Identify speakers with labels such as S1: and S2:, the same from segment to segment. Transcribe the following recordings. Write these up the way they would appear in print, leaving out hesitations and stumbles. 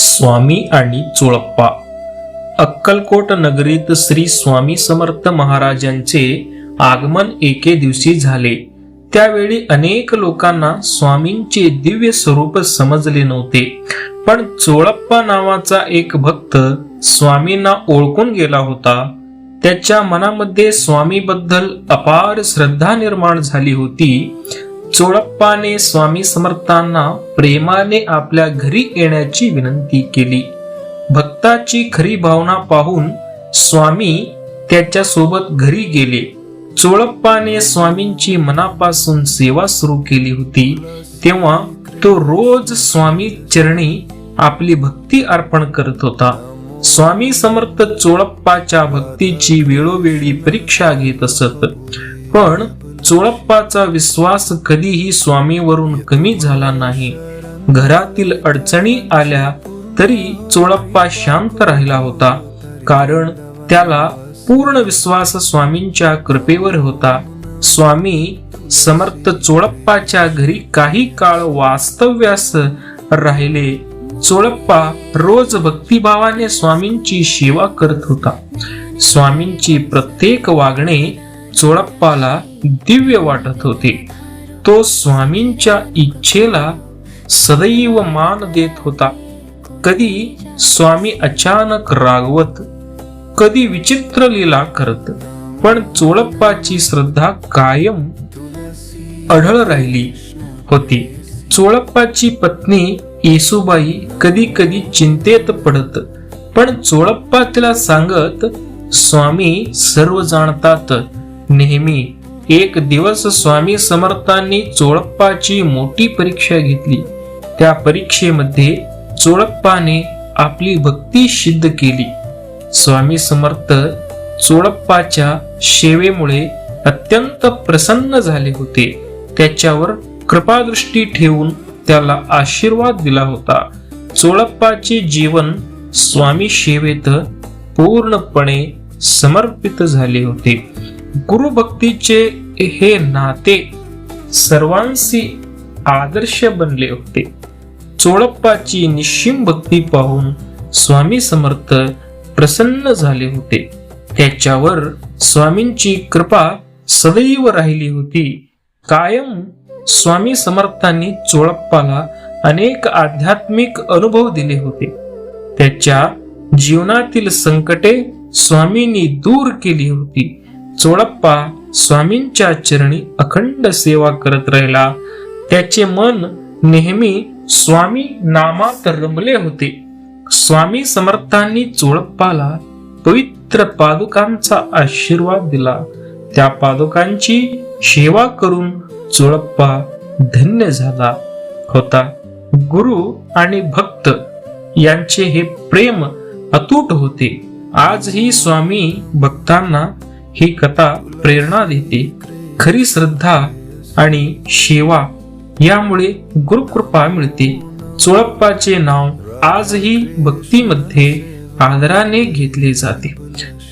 S1: स्वामी आणि चोळप्पा. अक्कलकोट नगरीत श्री स्वामी समर्थ महाराजांचे आगमन एके दिवशी झाले. त्यावेळी अनेक लोकांना स्वामींचे दिव्य स्वरूप समजले नव्हते, पण चोळप्पा नावाचा एक भक्त स्वामींना ओळखून गेला होता. त्याच्या मनामध्ये स्वामीबद्दल अपार श्रद्धा निर्माण झाली होती. चोळप्पाने स्वामी समर्थांना प्रेमाने आपल्या घरी येण्याची विनंती केली. भक्ताची खरी भावना पाहून स्वामी त्याच्या सोबत घरी गेले. चोळप्पाने स्वामींची मनापासून सेवा सुरू केली होती. तेव्हा तो रोज स्वामी चरणी आपली भक्ती अर्पण करत होता. स्वामी समर्थ चोळप्पाच्या भक्तीची वेळोवेळी परीक्षा घेत असत, पण चोळप्पाचा विश्वास कधीही स्वामीवरून कमी झाला नाही. घरातील अडचणी आल्या तरी चोळप्पा शांत राहिला होता, कारण त्याला पूर्ण विश्वास स्वामींच्या कृपेवर होता. स्वामी समर्थ चोळप्पाच्या घरी काही काळ वास्तव्यास राहिले. चोळप्पा रोज भक्तिभावाने स्वामींची सेवा करत होता. स्वामींची प्रत्येक वागणे चोळप्पाला दिव्य वाटत होते. तो स्वामींच्या इच्छेला सदैव मान देत होता. कधी स्वामी अचानक रागवत, कधी विचित्र लीला करत, पण चोळप्पाची श्रद्धा कायम अढळ राहिली होती. चोळप्पाची पत्नी येसुबाई कधी कधी चिंतेत पडत, पण चोळप्पा तिला सांगत, स्वामी सर्व जाणतात. नेहमी एक दिवस स्वामी समर्थांनी चोळप्पाची मोठी परीक्षा घेतली. त्या परीक्षेमध्ये चोळप्पाने आपली भक्ती सिद्ध केली. स्वामी समर्थ चोळप्पाच्या सेवेमुळे अत्यंत प्रसन्न झाले होते. त्याच्यावर कृपादृष्टी ठेवून त्याला आशीर्वाद दिला होता. चोळप्पाचे जीवन स्वामी सेवेत पूर्णपणे समर्पित झाले होते. गुरुभक्तीचे हे नाते सर्वांशी आदर्श बनले होते. चोळप्पाची निश्चिम भक्ती पाहून स्वामी समर्थ प्रसन्न झाले होते. त्याच्यावर स्वामींची कृपा सदैव राहिली होती. कायम स्वामी समर्थांनी चोळप्पाला अनेक आध्यात्मिक अनुभव दिले होते. त्याच्या जीवनातील संकटे स्वामींनी दूर केली होती. चोळप्पा स्वामींच्या चरणी अखंड सेवा करत राहिला. त्याचे मन नेहमी स्वामी नामात रमले होते. स्वामी समर्थांनी चोळप्पाला पवित्र पादुकांचा आशीर्वाद दिला. त्या पादुकांची सेवा करून चोळप्पा धन्य झाला होता. गुरु आणि भक्त यांचे हे प्रेम अतूट होते. आजही स्वामी भक्तांना ही कथा प्रेरणा देते. खरी श्रद्धा आणि सेवा यामुळे गुरुकृपा मिळते. चोळप्पाचे नाव आजही भक्तीमध्ये आदराने घेतले जाते.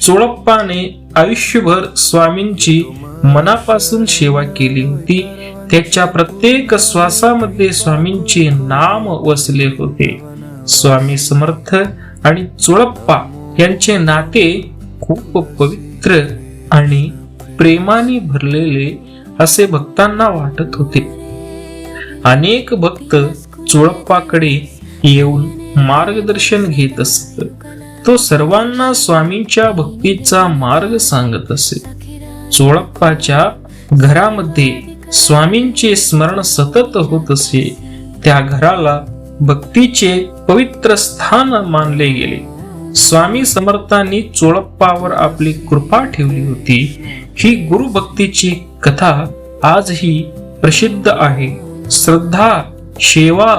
S1: चोळप्पाने आयुष्यभर स्वामींची मनापासून सेवा केली होती. त्याच्या प्रत्येक श्वासामध्ये स्वामींचे नाम वसले होते. स्वामी समर्थ आणि चोळप्पा यांचे नाते खूप पवित्र आणि प्रेमाने भरलेले असे भक्तांना वाटत होते. अनेक भक्त चोळप्पाकडे येऊन मार्गदर्शन घेत असत. तो सर्वांना स्वामींच्या भक्तीचा मार्ग सांगत असे. चोळप्पाच्या घरामध्ये स्वामींचे स्मरण सतत होत असे. त्या घराला भक्तीचे पवित्र स्थान मानले गेले. स्वामी समर्थांनी चोळप्पावर आपली कृपा ठेवली होती. ही गुरुभक्तीची कथा आजही प्रसिद्ध आहे. श्रद्धा, सेवा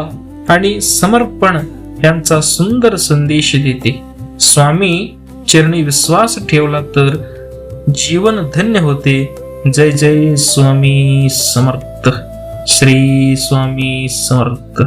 S1: आणि समर्पण यांचा सुंदर संदेश देते. स्वामी चरणी विश्वास ठेवला तर जीवन धन्य होते. जय जय स्वामी समर्थ. श्री स्वामी समर्थ.